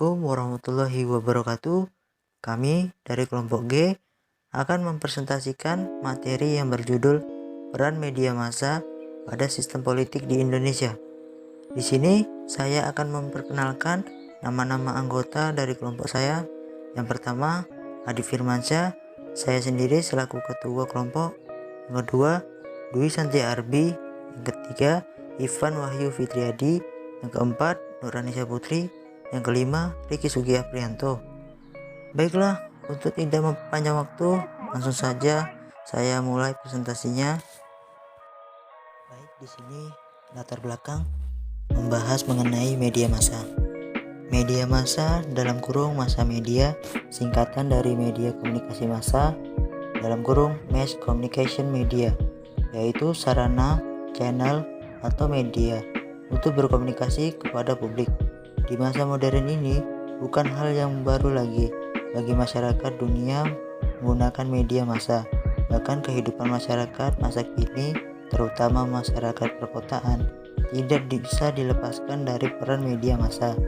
Assalamualaikum warahmatullahi wabarakatuh. Kami dari kelompok G akan mempresentasikan materi yang berjudul Peran Media Massa pada Sistem Politik di Indonesia. Di sini saya akan memperkenalkan nama-nama anggota dari kelompok saya. Yang pertama, Adi Firmansyah, saya sendiri selaku ketua kelompok. Yang kedua, Dwi Santia Arbi. Yang ketiga, Ivan Wahyu Fitriadi. Yang keempat, Nuranisha Putri. Yang kelima, Riki Sugi Aprianto. Baiklah, untuk tidak mempanjang waktu, langsung saja saya mulai presentasinya. Baik, di sini latar belakang membahas mengenai media massa. Media massa dalam kurung massa media, singkatan dari media komunikasi massa dalam kurung mass communication media, yaitu sarana, channel, atau media untuk berkomunikasi kepada publik. Di masa modern ini, bukan hal yang baru lagi bagi masyarakat dunia menggunakan media massa. Bahkan kehidupan masyarakat masa kini, terutama masyarakat perkotaan, tidak bisa dilepaskan dari peran media massa.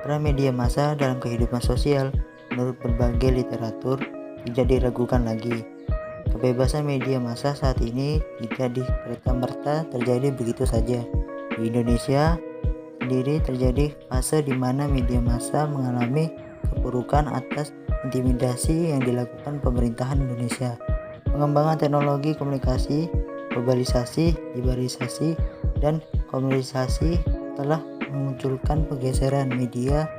Peran media massa dalam kehidupan sosial, menurut berbagai literatur, tidak diragukan lagi. Kebebasan media massa saat ini tidak serta-merta terjadi begitu saja. Di Indonesia sendiri terjadi fase di mana media massa mengalami keburukan atas intimidasi yang dilakukan pemerintahan Indonesia. Pengembangan teknologi komunikasi, globalisasi, liberalisasi, dan komunikasi telah memunculkan pergeseran media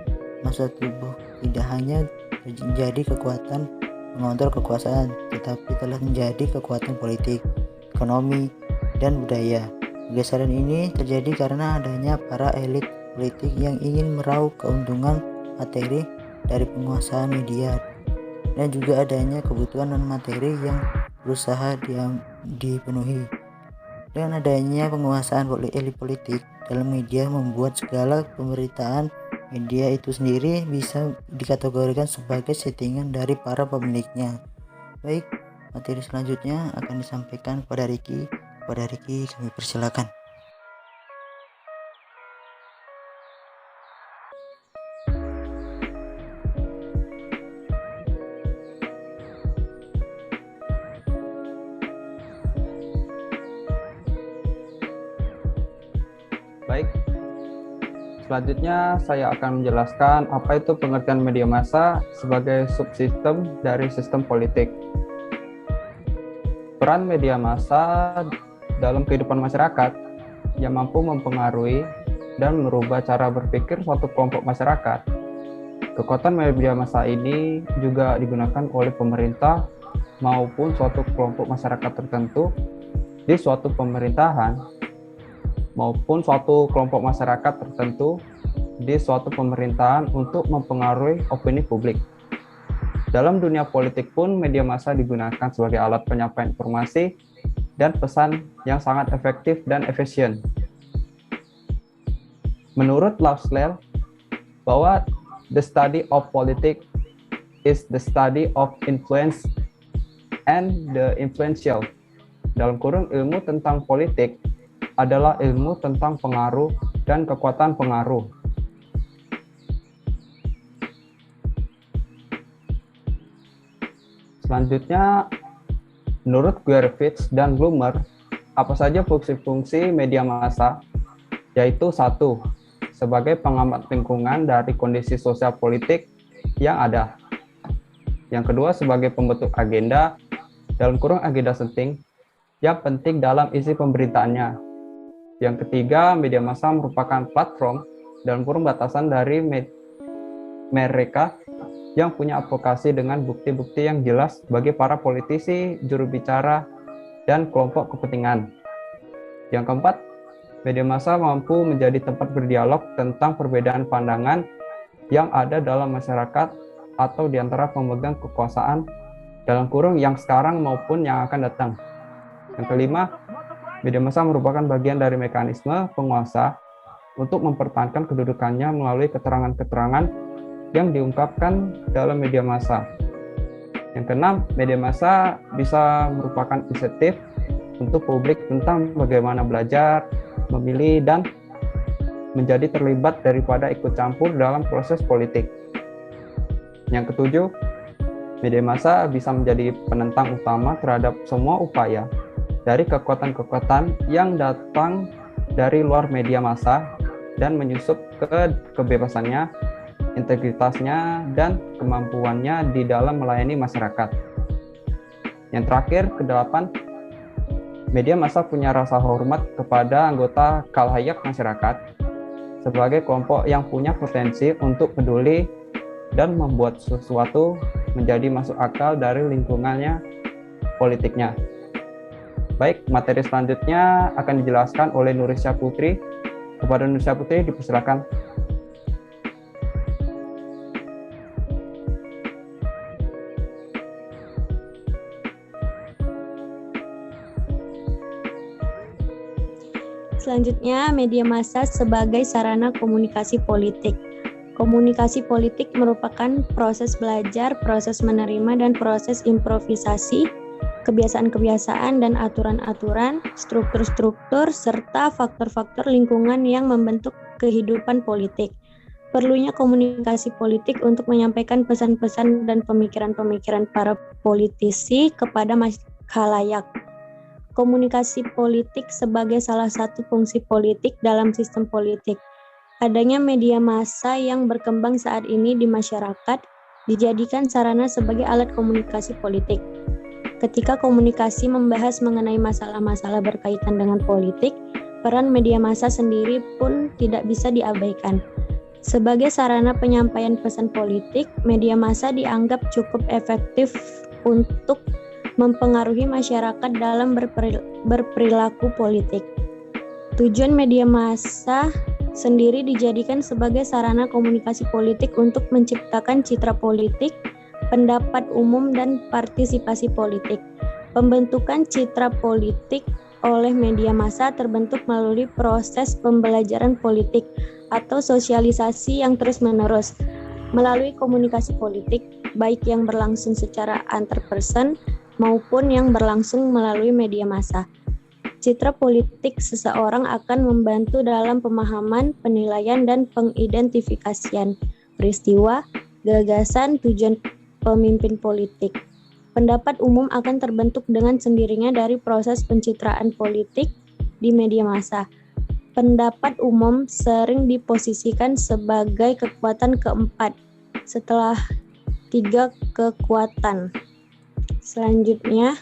massa tubuh tidak hanya menjadi kekuatan mengontrol kekuasaan, tetapi telah menjadi kekuatan politik, ekonomi, dan budaya. Pergeseran ini terjadi karena adanya para elit politik yang ingin meraup keuntungan materi dari penguasaan media, dan juga adanya kebutuhan non-materi yang berusaha dipenuhi. Dengan adanya penguasaan elit politik dalam media membuat segala pemberitaan media itu sendiri bisa dikategorikan sebagai settingan dari para pemiliknya. Baik, materi selanjutnya akan disampaikan kepada Riki. Kepada Riki, kami persilakan. Baik, selanjutnya saya akan menjelaskan apa itu pengertian media massa sebagai subsistem dari sistem politik. Peran media massa dalam kehidupan masyarakat yang mampu mempengaruhi dan merubah cara berpikir suatu kelompok masyarakat. Kekuatan media massa ini juga digunakan oleh pemerintah maupun suatu kelompok masyarakat tertentu di suatu pemerintahan maupun suatu kelompok masyarakat tertentu di suatu pemerintahan untuk mempengaruhi opini publik. Dalam dunia politik pun media massa digunakan sebagai alat penyampaian informasi dan pesan yang sangat efektif dan efisien. Menurut Lausler, bahwa the study of politics is the study of influence and the influential. Dalam kurung ilmu tentang politik adalah ilmu tentang pengaruh dan kekuatan pengaruh. Selanjutnya, menurut Griffiths dan Blumer, apa saja fungsi-fungsi media massa? Yaitu 1. Sebagai pengamat lingkungan dari kondisi sosial politik yang ada. Yang kedua, sebagai pembentuk agenda, dalam kurung agenda penting, yang penting dalam isi pemberitaannya. Yang ketiga, media massa merupakan platform dalam kurung batasan dari mereka yang punya advokasi dengan bukti-bukti yang jelas bagi para politisi, juru bicara, dan kelompok kepentingan. Yang keempat, media massa mampu menjadi tempat berdialog tentang perbedaan pandangan yang ada dalam masyarakat atau di antara pemegang kekuasaan dalam kurung yang sekarang maupun yang akan datang. Yang kelima, media massa merupakan bagian dari mekanisme penguasa untuk mempertahankan kedudukannya melalui keterangan-keterangan yang diungkapkan dalam media massa. Yang keenam, media massa bisa merupakan insentif untuk publik tentang bagaimana belajar, memilih, dan menjadi terlibat daripada ikut campur dalam proses politik. Yang ketujuh, media massa bisa menjadi penentang utama terhadap semua upaya dari kekuatan-kekuatan yang datang dari luar media massa dan menyusup ke kebebasannya, integritasnya, dan kemampuannya di dalam melayani masyarakat. Yang terakhir, kedelapan, media massa punya rasa hormat kepada anggota khalayak masyarakat sebagai kelompok yang punya potensi untuk peduli dan membuat sesuatu menjadi masuk akal dari lingkungannya politiknya. Baik, materi selanjutnya akan dijelaskan oleh Nurisya Putri. Kepada Nurisya Putri dipersilakan. Selanjutnya, media massa sebagai sarana komunikasi politik. Komunikasi politik merupakan proses belajar, proses menerima, dan proses improvisasi, kebiasaan-kebiasaan dan aturan-aturan, struktur-struktur, serta faktor-faktor lingkungan yang membentuk kehidupan politik. Perlunya komunikasi politik untuk menyampaikan pesan-pesan dan pemikiran-pemikiran para politisi kepada khalayak. Komunikasi politik sebagai salah satu fungsi politik dalam sistem politik. Adanya media massa yang berkembang saat ini di masyarakat dijadikan sarana sebagai alat komunikasi politik. Ketika komunikasi membahas mengenai masalah-masalah berkaitan dengan politik, peran media massa sendiri pun tidak bisa diabaikan. Sebagai sarana penyampaian pesan politik, media massa dianggap cukup efektif untuk mempengaruhi masyarakat dalam berperilaku politik. Tujuan media massa sendiri dijadikan sebagai sarana komunikasi politik untuk menciptakan citra politik, pendapat umum, dan partisipasi politik. Pembentukan citra politik oleh media massa terbentuk melalui proses pembelajaran politik atau sosialisasi yang terus-menerus melalui komunikasi politik, baik yang berlangsung secara antar person maupun yang berlangsung melalui media massa. Citra politik seseorang akan membantu dalam pemahaman, penilaian, dan pengidentifikasian peristiwa, gagasan, tujuan pemimpin politik. Pendapat umum akan terbentuk dengan sendirinya dari proses pencitraan politik di media massa. Pendapat umum sering diposisikan sebagai kekuatan keempat setelah 3 kekuatan. Selanjutnya,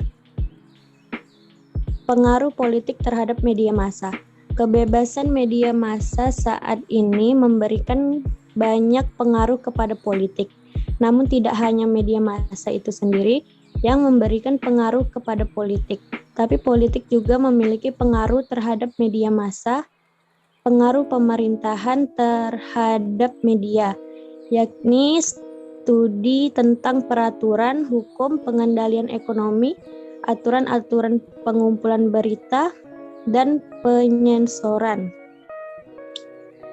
pengaruh politik terhadap media massa. Kebebasan media massa saat ini memberikan banyak pengaruh kepada politik. Namun tidak hanya media massa itu sendiri yang memberikan pengaruh kepada politik, tapi politik juga memiliki pengaruh terhadap media massa. Pengaruh pemerintahan terhadap media, yakni studi tentang peraturan, hukum, pengendalian ekonomi, aturan-aturan pengumpulan berita, dan penyensoran.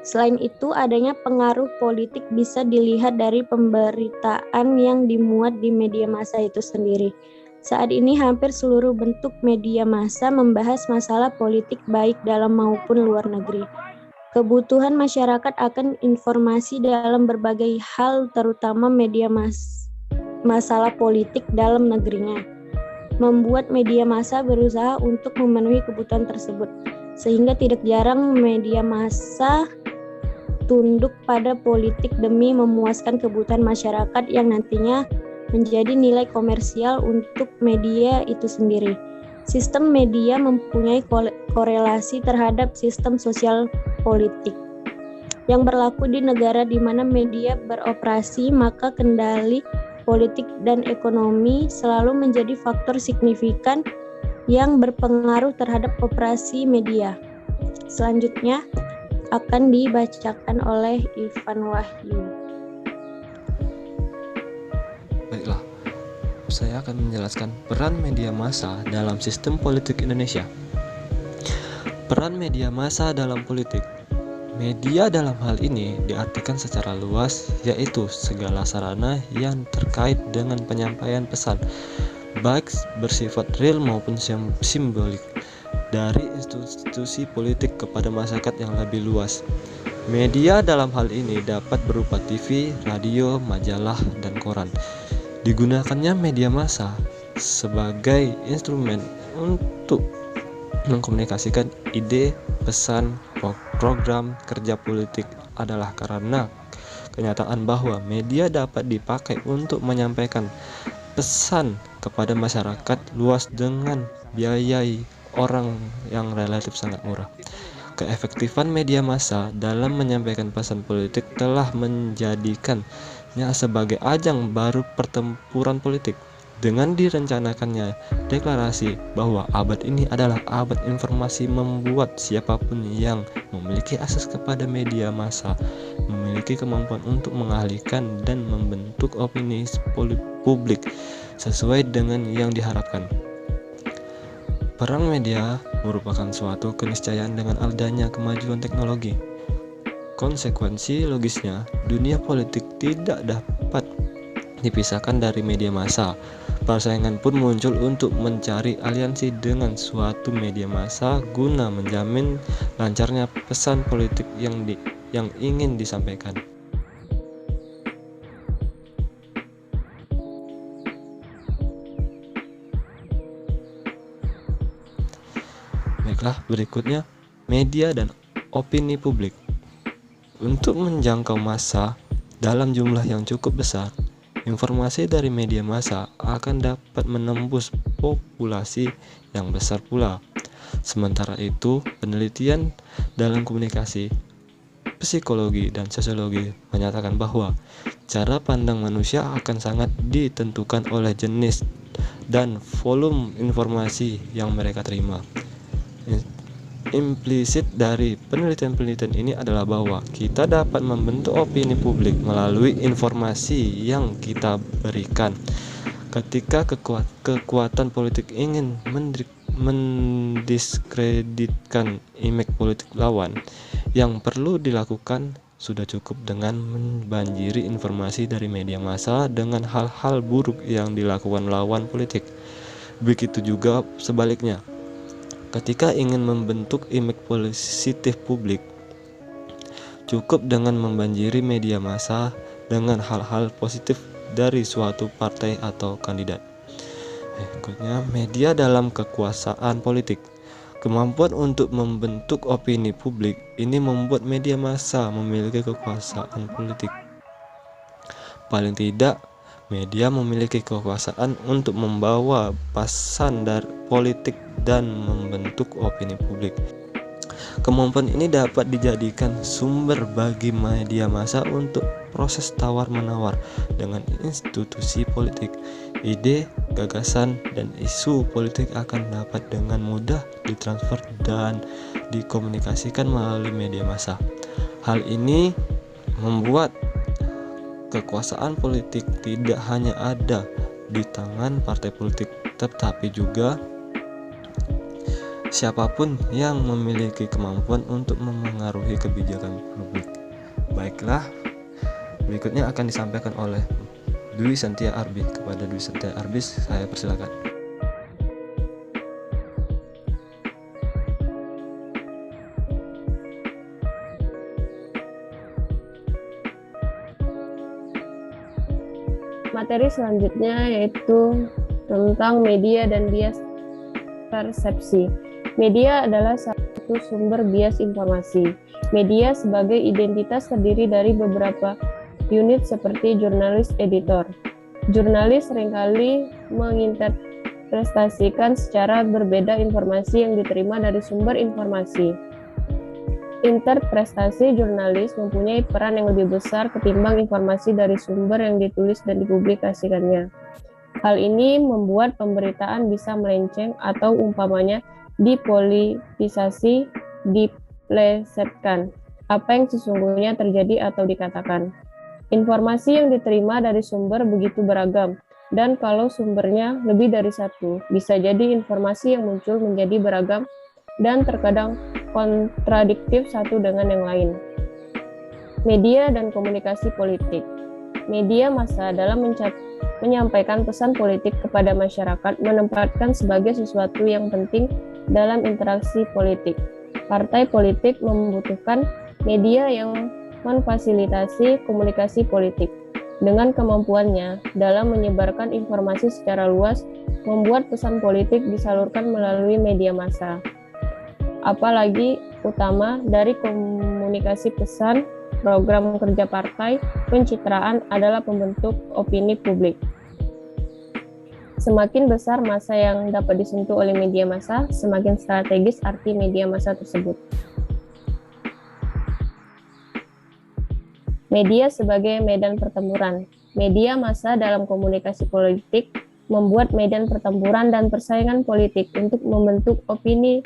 Selain itu, adanya pengaruh politik bisa dilihat dari pemberitaan yang dimuat di media massa itu sendiri. Saat ini hampir seluruh bentuk media massa membahas masalah politik baik dalam maupun luar negeri. Kebutuhan masyarakat akan informasi dalam berbagai hal, terutama masalah politik dalam negerinya, membuat media massa berusaha untuk memenuhi kebutuhan tersebut, sehingga tidak jarang media massa tunduk pada politik demi memuaskan kebutuhan masyarakat yang nantinya menjadi nilai komersial untuk media itu sendiri. Sistem media mempunyai korelasi terhadap sistem sosial politik yang berlaku di negara di mana media beroperasi, maka kendali politik dan ekonomi selalu menjadi faktor signifikan yang berpengaruh terhadap operasi media. Selanjutnya akan dibacakan oleh Ivan Wahyu. Baiklah, saya akan menjelaskan peran media massa dalam sistem politik Indonesia. Peran media massa dalam politik. Media dalam hal ini diartikan secara luas, yaitu segala sarana yang terkait dengan penyampaian pesan, baik bersifat real maupun simbolik, dari institusi politik kepada masyarakat yang lebih luas. Media dalam hal ini dapat berupa TV, radio, majalah, dan koran. Digunakannya media massa sebagai instrumen untuk mengkomunikasikan ide, pesan, program kerja politik adalah karena kenyataan bahwa media dapat dipakai untuk menyampaikan pesan kepada masyarakat luas dengan biaya orang yang relatif sangat murah. Keefektifan media massa dalam menyampaikan pesan politik telah menjadikannya sebagai ajang baru pertempuran politik. Dengan direncanakannya deklarasi bahwa abad ini adalah abad informasi, membuat siapapun yang memiliki akses kepada media massa memiliki kemampuan untuk mengalihkan dan membentuk opini publik sesuai dengan yang diharapkan. Perang media merupakan suatu keniscayaan dengan adanya kemajuan teknologi. Konsekuensi logisnya, dunia politik tidak dapat dipisahkan dari media massa. Persaingan pun muncul untuk mencari aliansi dengan suatu media massa guna menjamin lancarnya pesan politik yang ingin disampaikan. Baiklah, berikutnya media dan opini publik. Untuk menjangkau massa dalam jumlah yang cukup besar, informasi dari media massa akan dapat menembus populasi yang besar pula. Sementara itu, penelitian dalam komunikasi, psikologi, dan sosiologi menyatakan bahwa cara pandang manusia akan sangat ditentukan oleh jenis dan volume informasi yang mereka terima. Implisit dari penelitian-penelitian ini adalah bahwa kita dapat membentuk opini publik melalui informasi yang kita berikan. Ketika kekuatan politik ingin mendiskreditkan image politik lawan, yang perlu dilakukan sudah cukup dengan membanjiri informasi dari media massa dengan hal-hal buruk yang dilakukan lawan politik. Begitu juga sebaliknya. Ketika ingin membentuk image positif publik, cukup dengan membanjiri media massa dengan hal-hal positif dari suatu partai atau kandidat. Berikutnya, media dalam kekuasaan politik. Kemampuan untuk membentuk opini publik ini membuat media massa memiliki kekuasaan politik. Paling tidak, media memiliki kekuasaan untuk membawa pesan dari politik dan membentuk opini publik. Kemampuan ini dapat dijadikan sumber bagi media massa untuk proses tawar-menawar dengan institusi politik. Ide, gagasan, dan isu politik akan dapat dengan mudah ditransfer dan dikomunikasikan melalui media massa. Hal ini membuat kekuasaan politik tidak hanya ada di tangan partai politik, tetapi juga siapapun yang memiliki kemampuan untuk memengaruhi kebijakan publik. Baiklah, berikutnya akan disampaikan oleh Dwi Santia Arbis. Kepada Dwi Santia Arbis, saya persilakan. Materi selanjutnya yaitu tentang media dan bias persepsi. Media adalah satu sumber bias informasi. Media sebagai identitas terdiri dari beberapa unit seperti jurnalis editor. Jurnalis seringkali menginterpretasikan secara berbeda informasi yang diterima dari sumber informasi. Interpretasi jurnalis mempunyai peran yang lebih besar ketimbang informasi dari sumber yang ditulis dan dipublikasikannya. Hal ini membuat pemberitaan bisa melenceng atau umpamanya dipolitisasi, diplesetkan apa yang sesungguhnya terjadi atau dikatakan. Informasi yang diterima dari sumber begitu beragam, dan kalau sumbernya lebih dari satu, bisa jadi informasi yang muncul menjadi beragam dan terkadang kontradiktif satu dengan yang lain. Media dan komunikasi politik. Media massa dalam menyampaikan pesan politik kepada masyarakat menempatkan sebagai sesuatu yang penting dalam interaksi politik. Partai politik membutuhkan media yang memfasilitasi komunikasi politik. Dengan kemampuannya dalam menyebarkan informasi secara luas, membuat pesan politik disalurkan melalui media massa. Apalagi utama dari komunikasi pesan, program kerja partai, pencitraan adalah pembentuk opini publik. Semakin besar massa yang dapat disentuh oleh media massa, semakin strategis arti media massa tersebut. Media sebagai medan pertempuran. Media massa dalam komunikasi politik membuat medan pertempuran dan persaingan politik untuk membentuk opini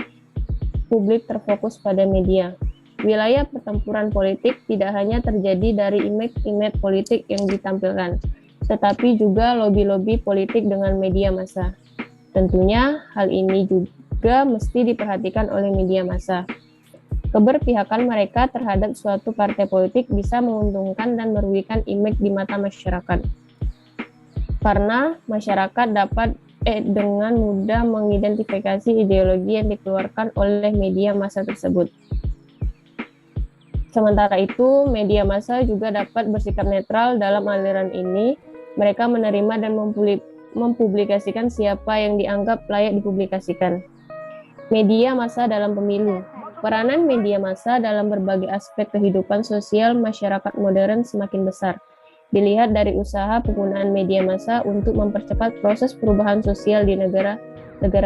publik terfokus pada media. Wilayah pertempuran politik tidak hanya terjadi dari image-image politik yang ditampilkan, tetapi juga lobby-lobby politik dengan media massa. Tentunya hal ini juga mesti diperhatikan oleh media massa. Keberpihakan mereka terhadap suatu partai politik bisa menguntungkan dan merugikan image di mata masyarakat. Karena masyarakat dapat dengan mudah mengidentifikasi ideologi yang dikeluarkan oleh media massa tersebut. Sementara itu, media massa juga dapat bersikap netral dalam aliran ini. Mereka menerima dan mempublikasikan siapa yang dianggap layak dipublikasikan. Media massa dalam pemilu. Peranan media massa dalam berbagai aspek kehidupan sosial masyarakat modern semakin besar. Dilihat dari usaha penggunaan media massa untuk mempercepat proses perubahan sosial di negara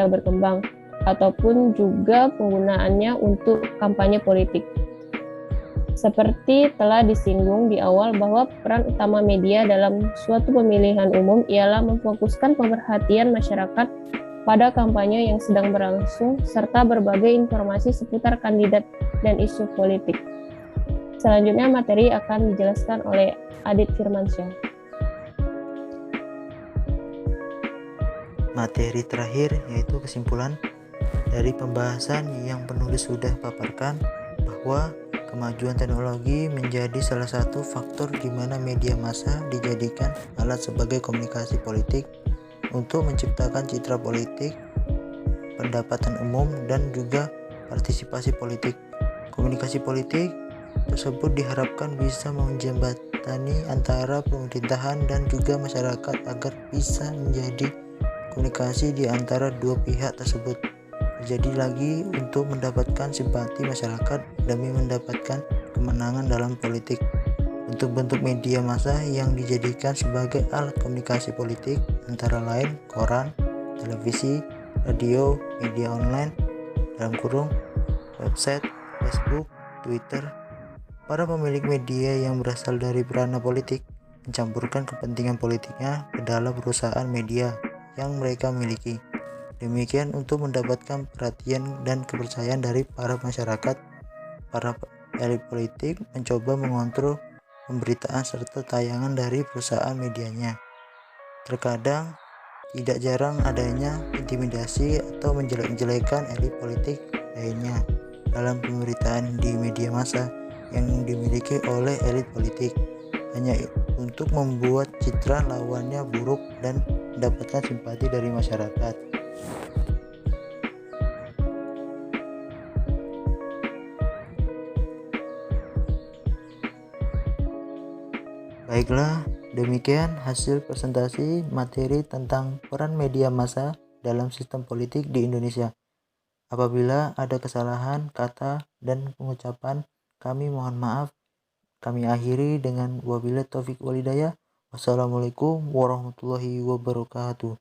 berkembang, ataupun juga penggunaannya untuk kampanye politik. Seperti telah disinggung di awal bahwa peran utama media dalam suatu pemilihan umum ialah memfokuskan pemerhatian masyarakat pada kampanye yang sedang berlangsung, serta berbagai informasi seputar kandidat dan isu politik. Selanjutnya materi akan dijelaskan oleh Adit Firmansyah. Materi terakhir yaitu kesimpulan dari pembahasan yang penulis sudah paparkan bahwa kemajuan teknologi menjadi salah satu faktor di mana media massa dijadikan alat sebagai komunikasi politik untuk menciptakan citra politik, pendapatan umum, dan juga partisipasi politik. Komunikasi politik tersebut diharapkan bisa menjembatani antara pemerintahan dan juga masyarakat agar bisa menjadi komunikasi di antara dua pihak tersebut terjadi lagi untuk mendapatkan simpati masyarakat demi mendapatkan kemenangan dalam politik. Bentuk-bentuk media massa yang dijadikan sebagai alat komunikasi politik antara lain koran, televisi, radio, media online, dalam kurung, website, Facebook, Twitter. Para pemilik media yang berasal dari ranah politik mencampurkan kepentingan politiknya ke dalam perusahaan media yang mereka miliki. Demikian untuk mendapatkan perhatian dan kepercayaan dari para masyarakat. Para elit politik mencoba mengontrol pemberitaan serta tayangan dari perusahaan medianya. Terkadang tidak jarang adanya intimidasi atau menjelek-jelekan elit politik lainnya dalam pemberitaan di media massa yang dimiliki oleh elit politik, hanya untuk membuat citra lawannya buruk dan mendapatkan simpati dari masyarakat. Baiklah, demikian hasil presentasi materi tentang peran media massa dalam sistem politik di Indonesia. Apabila ada kesalahan kata dan pengucapan, kami mohon maaf. Kami akhiri dengan wabillahi taufik walhidayah. Wassalamualaikum warahmatullahi wabarakatuh.